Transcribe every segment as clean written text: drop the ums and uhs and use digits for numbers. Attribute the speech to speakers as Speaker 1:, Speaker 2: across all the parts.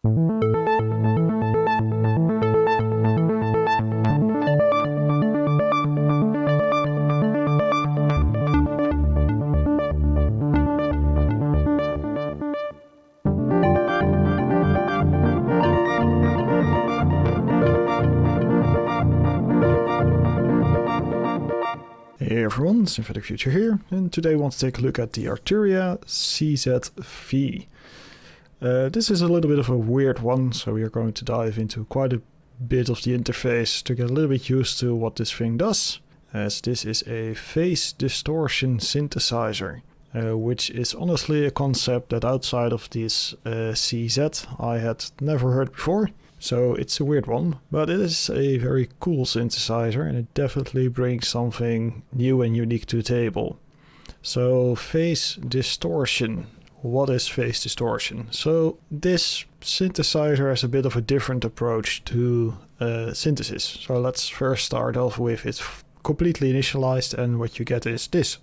Speaker 1: Hey everyone, Synthetic Future here, and today I want to take a look at the Arturia CZ-V. This is a little bit of a weird one, so we are going to dive into quite a bit of the interface to get a little bit used to what this thing does, as this is a phase distortion synthesizer, which is honestly a concept that outside of this CZ I had never heard before. So it's a weird one, but it is a very cool synthesizer and it definitely brings something new and unique to the table. So phase distortion. What is phase distortion? So this synthesizer has a bit of a different approach to synthesis. So let's first start off with it's completely initialized, and what you get is this.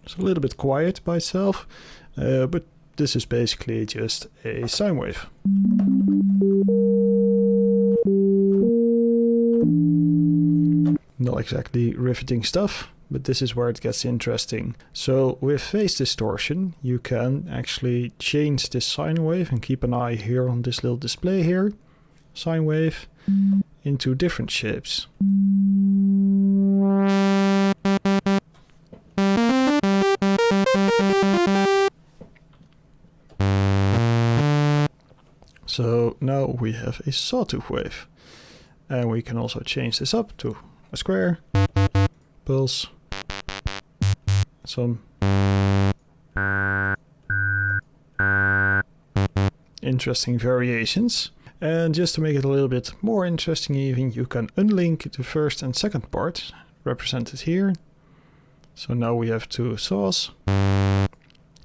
Speaker 1: It's a little bit quiet by itself, but this is basically just a sine wave. Not exactly riveting stuff, but this is where it gets interesting. So with phase distortion, you can actually change this sine wave, and keep an eye here on this little display here, sine wave, into different shapes. So now we have a sawtooth wave, and we can also change this up to a square, pulse, some interesting variations. And just to make it a little bit more interesting even, you can unlink the first and second part, represented here. So now we have two saws, and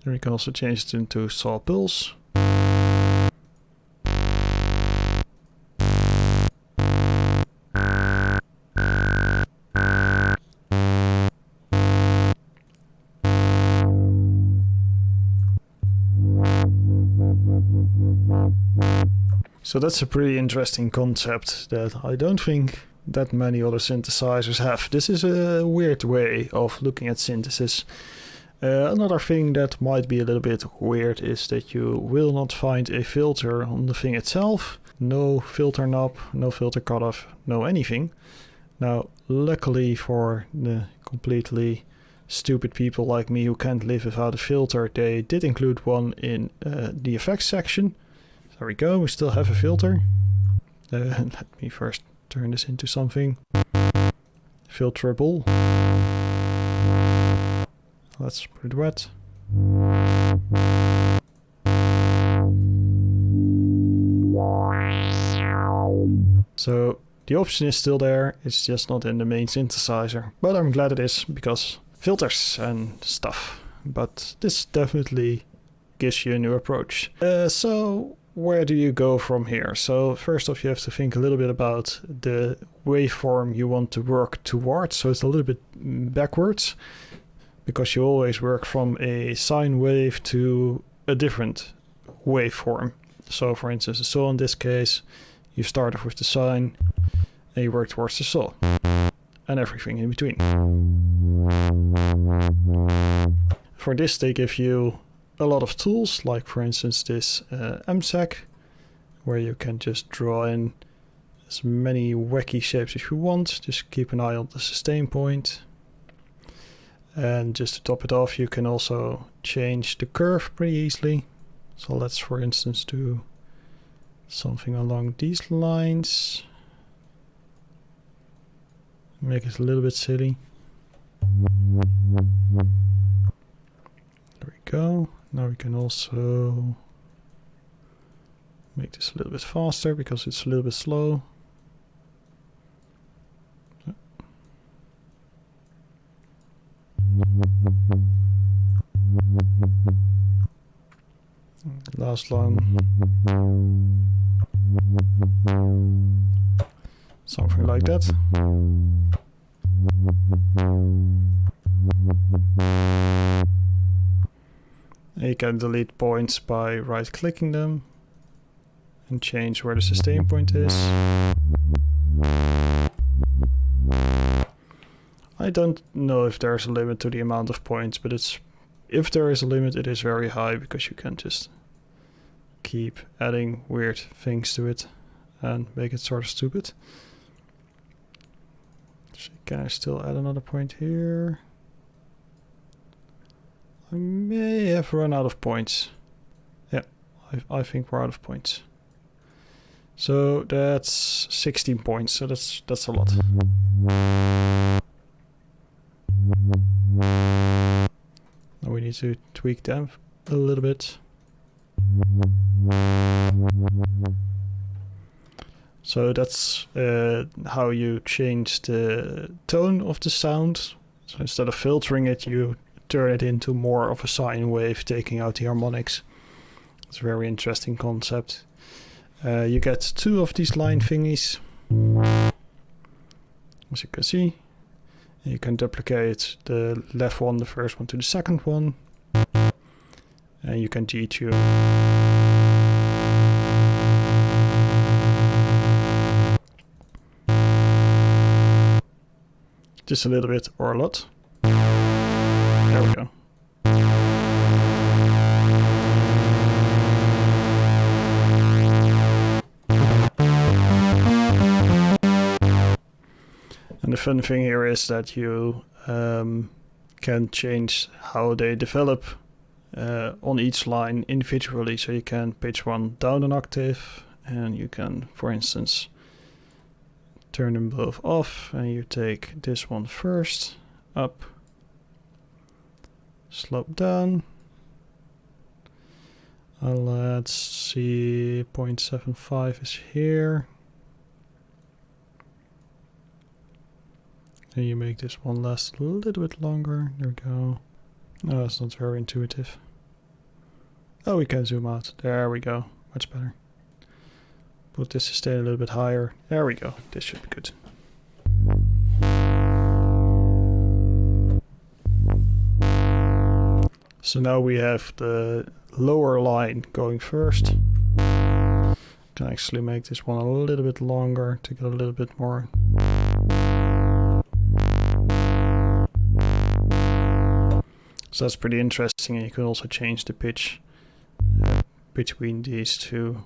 Speaker 1: we can also change it into saw pulse. So that's a pretty interesting concept that I don't think that many other synthesizers have. This is a weird way of looking at synthesis. Another thing that might be a little bit weird is that you will not find a filter on the thing itself. No filter knob, no filter cutoff, no anything. Now, luckily for the completely stupid people like me who can't live without a filter, they did include one in the effects section. There we go, we still have a filter. Let me first turn this into something filterable. That's pretty wet. So the option is still there, it's just not in the main synthesizer. But I'm glad it is, because filters and stuff. But this definitely gives you a new approach. So where do you go from here? So first off, you have to think a little bit about the waveform you want to work towards. So it's a little bit backwards, because you always work from a sine wave to a different waveform. So for instance, a saw in this case, you start off with the sine and you work towards the saw and everything in between. For this, they give you a lot of tools, like for instance this MSEC, where you can just draw in as many wacky shapes as you want. Just keep an eye on the sustain point. And just to top it off, you can also change the curve pretty easily. So let's for instance do something along these lines. Make it a little bit silly. There we go. Now we can also make this a little bit faster because it's a little bit slow. Last one. Something like that. And you can delete points by right clicking them and change where the sustain point is. I don't know if there's a limit to the amount of points, but if there is a limit, it is very high because you can just keep adding weird things to it and make it sort of stupid. So can I still add another point here? I may have run out of points. Yeah, I think we're out of points. So that's 16 points, so that's a lot. Now we need to tweak them a little bit. So that's how you change the tone of the sound. So instead of filtering it, you turn it into more of a sine wave, taking out the harmonics. It's a very interesting concept. You get 2 of these line thingies, as you can see. And you can duplicate the left one, the first one, to the second one. And you can detune. Just a little bit or a lot. There we go. And the fun thing here is that you can change how they develop on each line individually. So you can pitch one down an octave, and you can, for instance, turn them both off, and you take this one first, up, slope down. Let's see, 0.75 is here. And you make this one last a little bit longer. There we go. No, that's not very intuitive. Oh, we can zoom out. There we go. Much better. Put this sustain a little bit higher. There we go. This should be good. So now we have the lower line going first. Can actually make this one a little bit longer to get a little bit more. So that's pretty interesting, and you can also change the pitch between these two.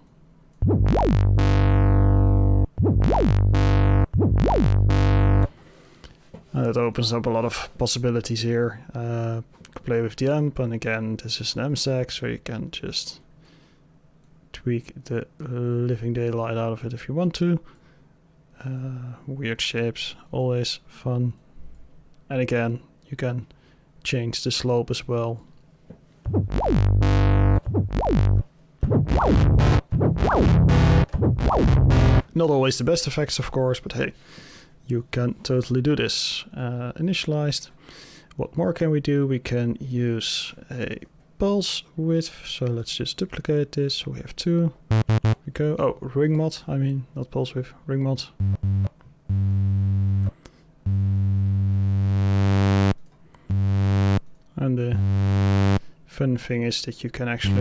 Speaker 1: And it opens up a lot of possibilities here. You can play with the amp, and again, this is an MSAC, so you can just tweak the living daylight out of it if you want to. Weird shapes, always fun. And again, you can change the slope as well. Not always the best effects, of course, but hey, you can totally do this. Initialized. What more can we do? We can use a pulse width. So let's just duplicate this. So we have 2. We go. Oh, ring mod. I mean, not pulse width. Ring mod. And the fun thing is that you can actually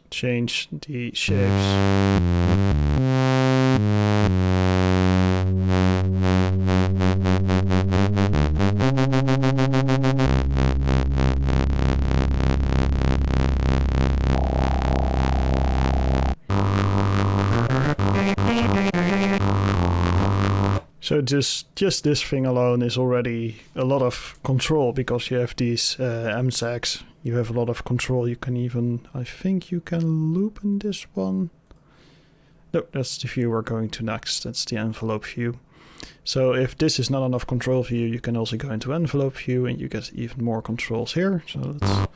Speaker 1: change the shapes. So just this thing alone is already a lot of control, because you have these MSACs. You have a lot of control. You can even, I think you can loop in this one. No, that's the view we're going to next. That's the envelope view. So if this is not enough control for you, you can also go into envelope view and you get even more controls here. So let's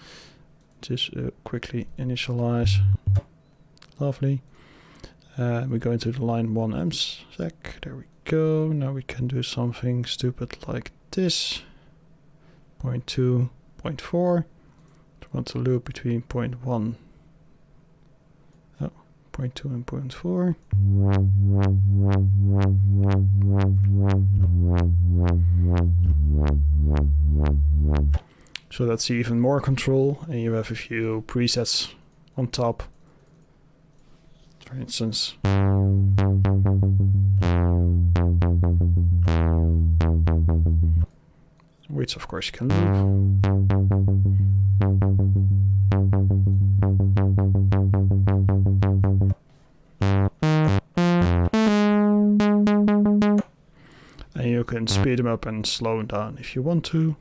Speaker 1: just quickly initialize. Lovely. We go into the line 1 MSAC. There we go. Now we can do something stupid like this. 0.2, 0.4. I want to loop between 0.1. Oh, 0.2 and 0.4. So that's even more control, and you have a few presets on top. For instance, which of course you can loop. And you can speed them up and slow them down if you want to.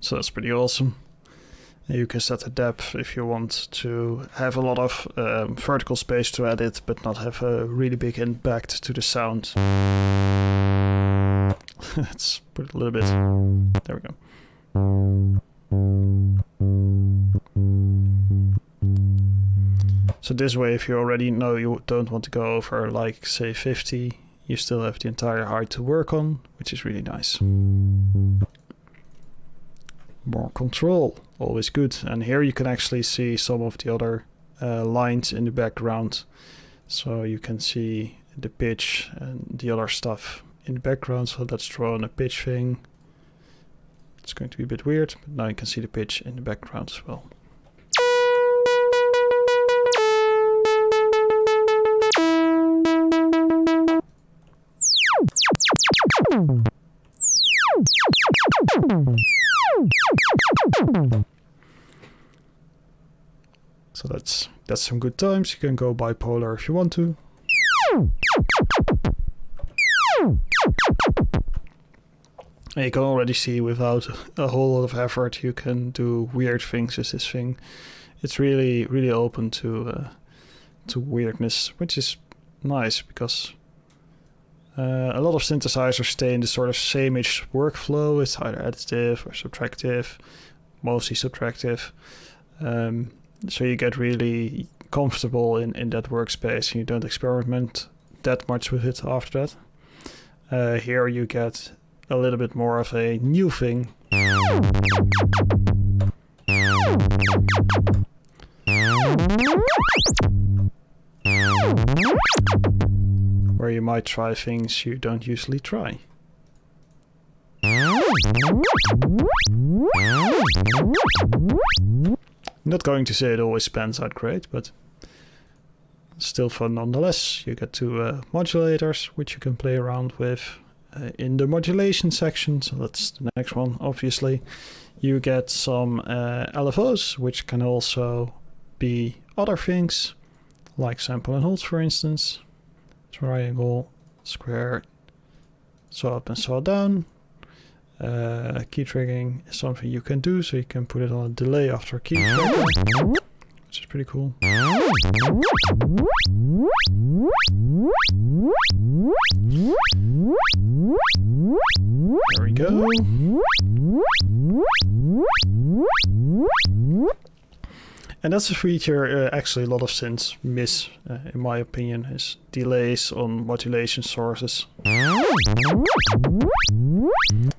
Speaker 1: So that's pretty awesome. And you can set the depth if you want to have a lot of vertical space to edit, but not have a really big impact to the sound. Let's put it a little bit. There we go. So this way, if you already know you don't want to go over like say 50, you still have the entire height to work on, which is really nice. More control, always good. And here you can actually see some of the other lines in the background. So you can see the pitch and the other stuff in the background. So let's draw on a pitch thing. It's going to be a bit weird, but now you can see the pitch in the background as well. So that's some good times. You can go bipolar if you want to. And you can already see without a whole lot of effort you can do weird things with this thing. It's really open to weirdness, which is nice because a lot of synthesizers stay in the sort of same-ish workflow. It's either additive or subtractive, mostly subtractive. So you get really comfortable in that workspace and you don't experiment that much with it after that. Here you get a little bit more of a new thing. Where you might try things you don't usually try. Not going to say it always pans out great, but still fun nonetheless. You get two modulators, which you can play around with in the modulation section. So that's the next one, obviously. You get some LFOs, which can also be other things, like sample and hold, for instance. Triangle, square, saw up and saw down. Key triggering is something you can do, so you can put it on a delay after a key trigger, which is pretty cool. There we go. And that's a feature actually a lot of synths miss, in my opinion, is delays on modulation sources.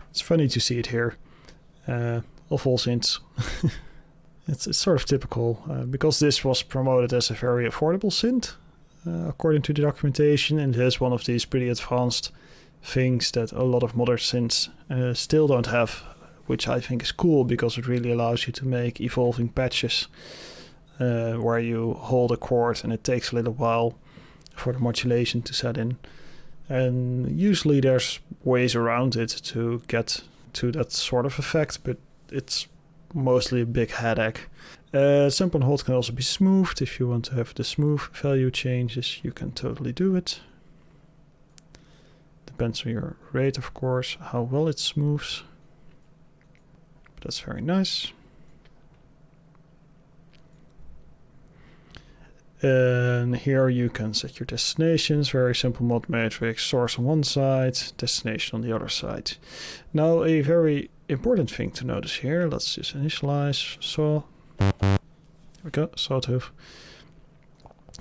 Speaker 1: It's funny to see it here, of all synths. It's sort of typical, because this was promoted as a very affordable synth, according to the documentation, and it is one of these pretty advanced things that a lot of modern synths still don't have, which I think is cool because it really allows you to make evolving patches where you hold a chord and it takes a little while for the modulation to set in. And usually there's ways around it to get to that sort of effect, but it's mostly a big headache. Sample and hold can also be smoothed. If you want to have the smooth value changes, you can totally do it. Depends on your rate, of course, how well it smooths. But that's very nice. And here you can set your destinations, very simple mod matrix, source on one side, destination on the other side. Now a very important thing to notice here, let's just initialize, saw, there we go, sawtooth.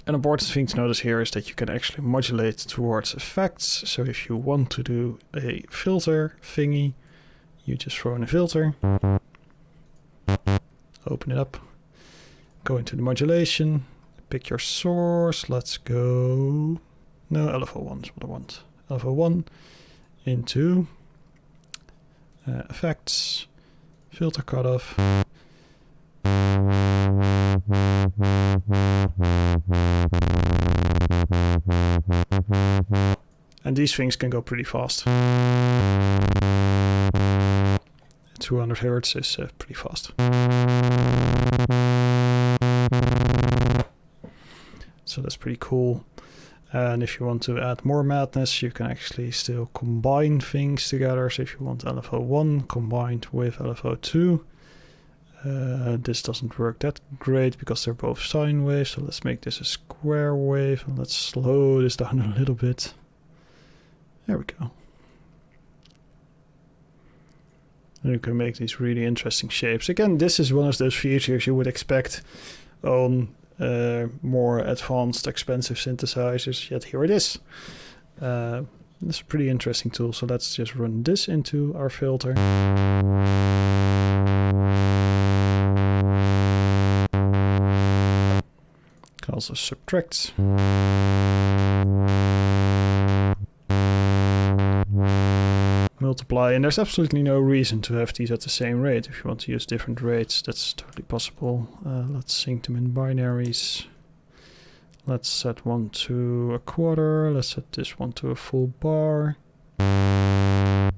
Speaker 1: An important thing to notice here is that you can actually modulate towards effects. So if you want to do a filter thingy, you just throw in a filter, open it up. Go into the modulation, pick your source, let's go, no, LFO1 is what I want. LFO1 into effects, filter cutoff. And these things can go pretty fast. 200 Hz is pretty fast. So that's pretty cool. And if you want to add more madness, you can actually still combine things together. So if you want LFO1 combined with LFO2, this doesn't work that great because they're both sine waves. So let's make this a square wave and let's slow this down a little bit. There we go. And you can make these really interesting shapes. Again, this is one of those features you would expect on more advanced, expensive synthesizers, yet here it is. It's a pretty interesting tool, so let's just run this into our filter. Can also subtract. Multiply, and there's absolutely no reason to have these at the same rate. If you want to use different rates, that's totally possible. Let's sync them in binaries. Let's set one to a quarter. Let's set this one to a full bar. And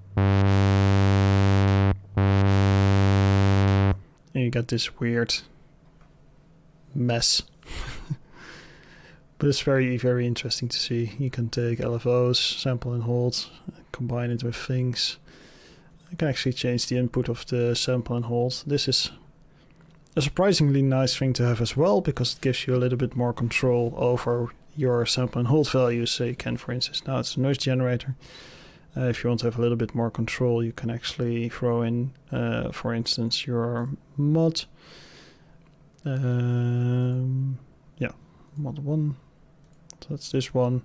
Speaker 1: you get this weird mess. But it's very, very interesting to see. You can take LFOs, sample and hold, combine it with things. I can actually change the input of the sample and hold. This is a surprisingly nice thing to have as well, because it gives you a little bit more control over your sample and hold values. So you can, for instance, now it's a noise generator. If you want to have a little bit more control, you can actually throw in, for instance, your mod. Yeah, mod 1. So that's this one.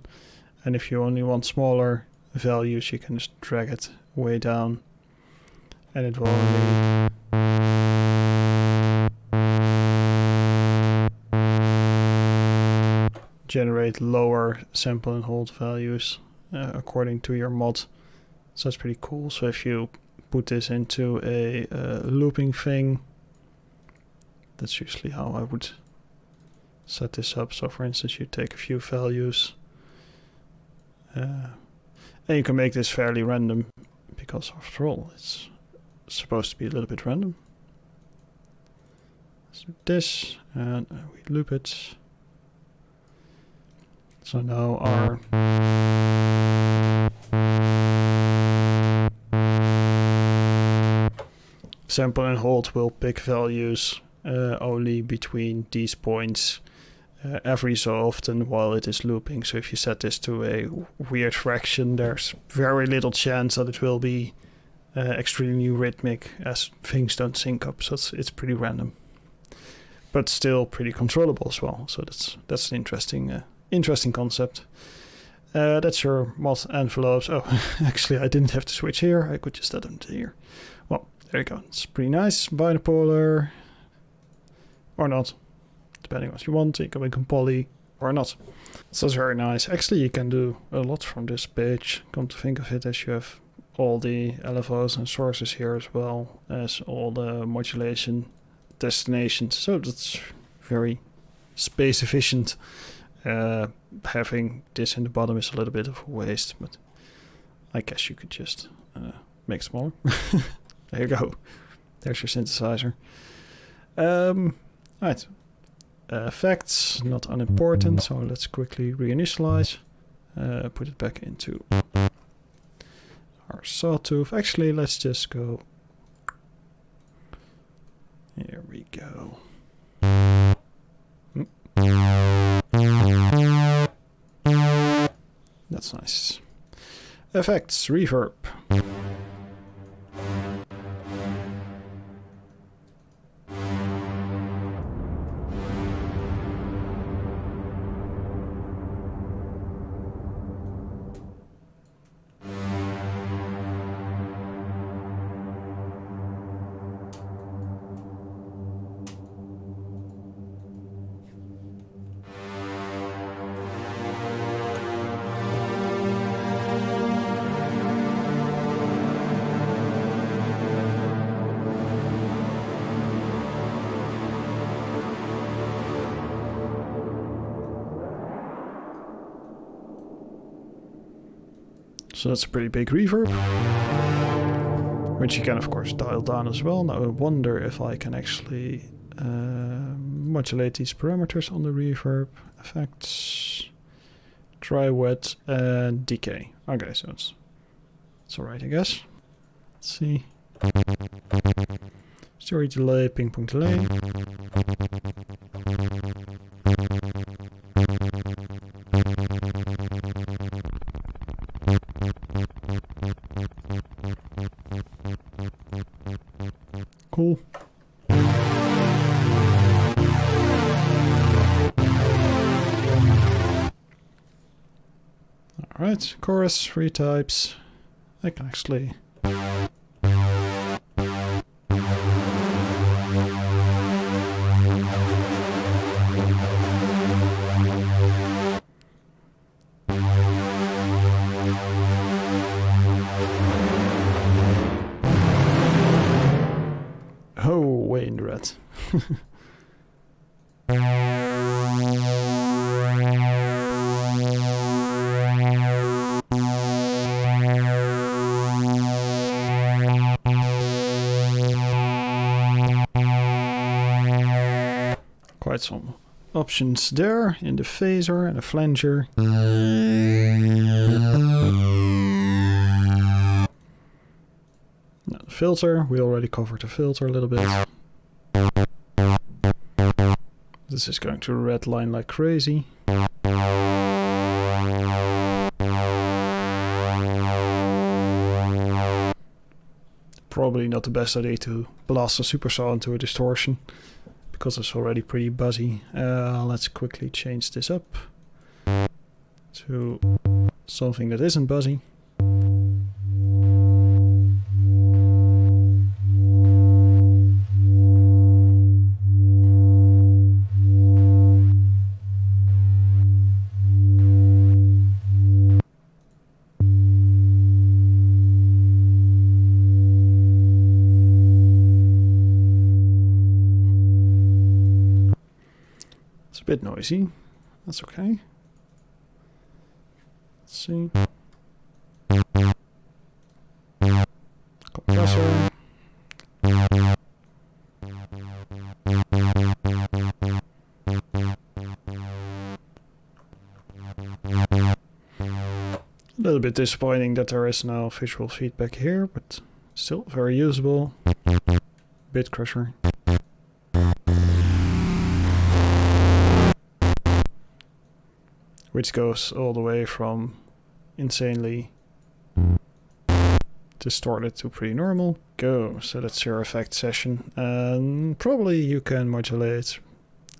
Speaker 1: And if you only want smaller values, you can just drag it way down. And it will only generate lower sample and hold values according to your mod. So that's pretty cool. So if you put this into a looping thing, that's usually how I would set this up. So for instance, you take a few values and you can make this fairly random, because after all it's supposed to be a little bit random. Let's do this and we loop it. So now our sample and hold will pick values only between these points every so often while it is looping. So if you set this to a weird fraction, there's very little chance that it will be extremely rhythmic, as things don't sync up. So it's pretty random, but still pretty controllable as well. So that's an interesting concept. That's your mod envelopes. Oh, actually I didn't have to switch here. I could just add them to here. Well, there you go. It's pretty nice. Binopolar or not, depending on what you want. You can make them poly or not. So it's very nice. Actually, you can do a lot from this page. Come to think of it, as you have all the LFOs and sources here, as well as all the modulation destinations. So that's very space efficient. Having this in the bottom is a little bit of a waste, but I guess you could just make smaller. There you go. There's your synthesizer. Right. Effects, not unimportant, so let's quickly reinitialize. Put it back into our sawtooth. Actually, let's just go. Here we go. That's nice. Effects, reverb. so that's a pretty big reverb, which you can of course dial down as well. Now I wonder if I can actually modulate these parameters on the reverb. Effects, dry, wet, and decay. Okay, so it's alright, I guess. Let's see. Story delay, ping pong delay. Cool. Alright, chorus, 3 types. I can actually... Oh, way in the red. Quite some options there in the phaser and the flanger. Now the filter, we already covered the filter a little bit. This is going to red line like crazy. Probably not the best idea to blast a supersaw into a distortion, because it's already pretty buzzy. Let's quickly change this up to something that isn't buzzy. A bit noisy, that's okay. Let's see. Compressor. A little bit disappointing that there is no visual feedback here, but still very usable. Bit crusher. Which goes all the way from insanely distorted to pretty normal. Go, so that's your effect session. And probably you can modulate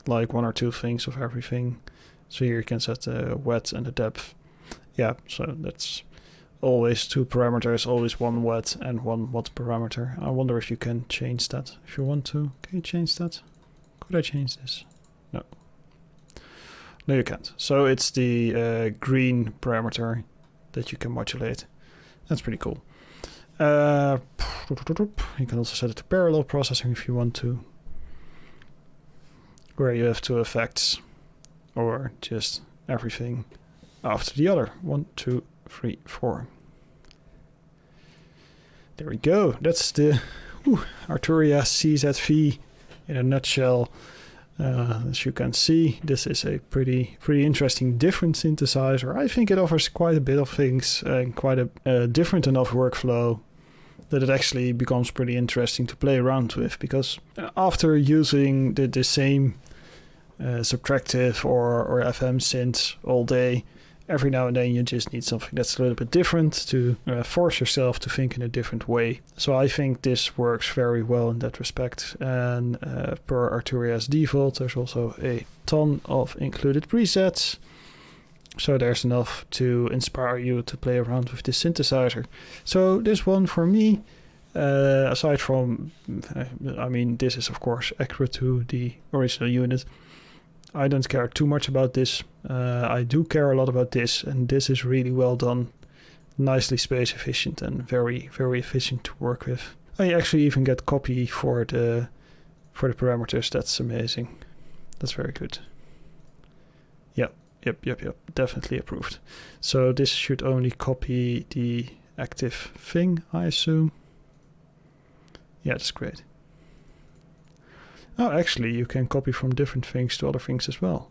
Speaker 1: like 1 or 2 things of everything. So here you can set the wet and the depth. Yeah, so that's always 2 parameters, always 1 wet and 1 wet parameter. I wonder if you can change that if you want to. Can you change that? Could I change this? No. No, you can't. So it's the green parameter that you can modulate. That's pretty cool. You can also set it to parallel processing if you want to, where you have 2 effects, or just everything after the other. 1, 2, 3, 4. There we go. That's the Arturia CZ-V in a nutshell. As you can see, this is a pretty interesting different synthesizer. I think it offers quite a bit of things and quite a different enough workflow that it actually becomes pretty interesting to play around with, because after using the same subtractive or FM synth all day, every now and then you just need something that's a little bit different to force yourself to think in a different way. So I think this works very well in that respect. And per Arturia's default, there's also a ton of included presets. So there's enough to inspire you to play around with this synthesizer. So this one for me, aside from, I mean, this is of course accurate to the original unit. I don't care too much about this. I do care a lot about this, and this is really well done, nicely space efficient and very efficient to work with. I actually even get copy for the parameters. That's amazing. That's very good. Yeah, Yep. Definitely approved. So this should only copy the active thing, I assume. Yeah, that's great. Oh, actually, you can copy from different things to other things as well.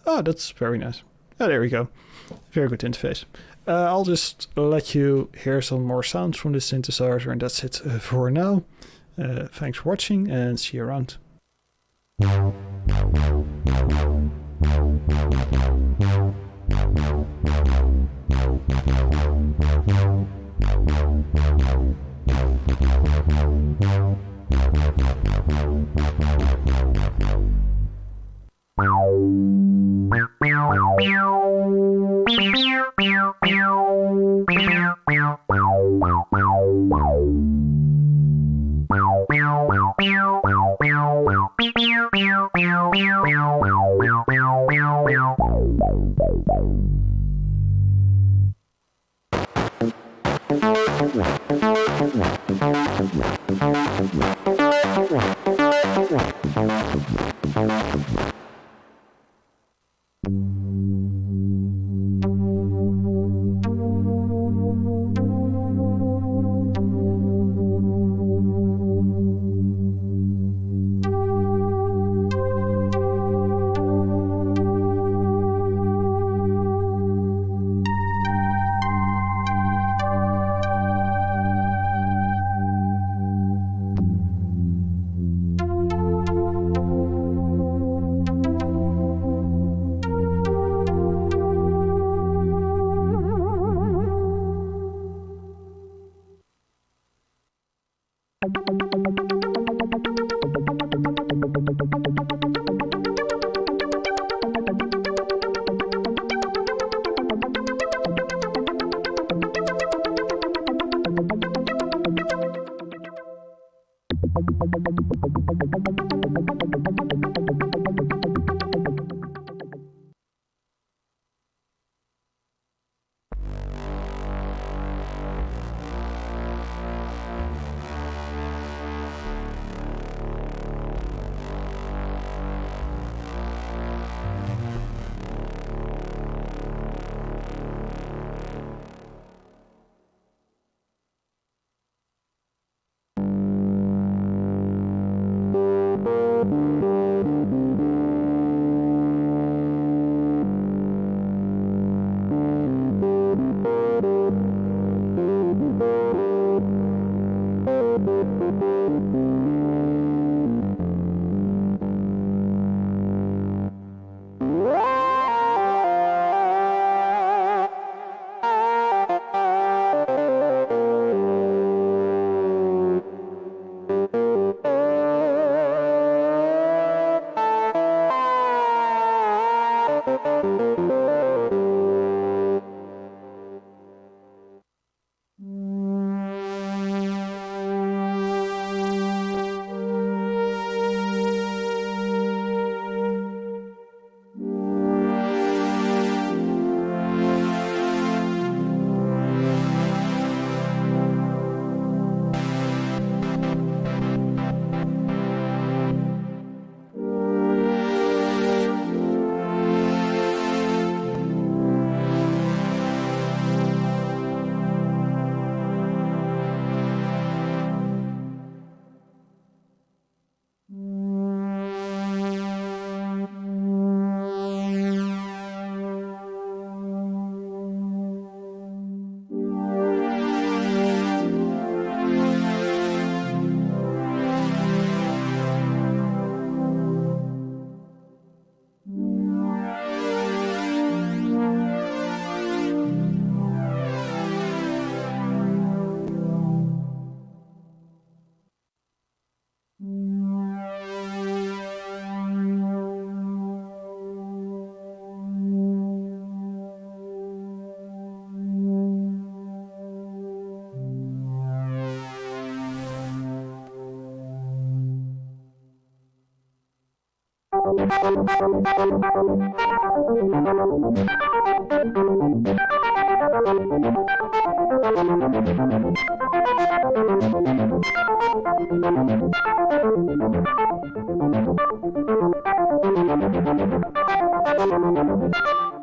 Speaker 1: Oh, that's very nice. Oh, there we go. Very good interface. I'll just let you hear some more sounds from this synthesizer, and that's it for now. Thanks for watching, and see you around.
Speaker 2: Thank you.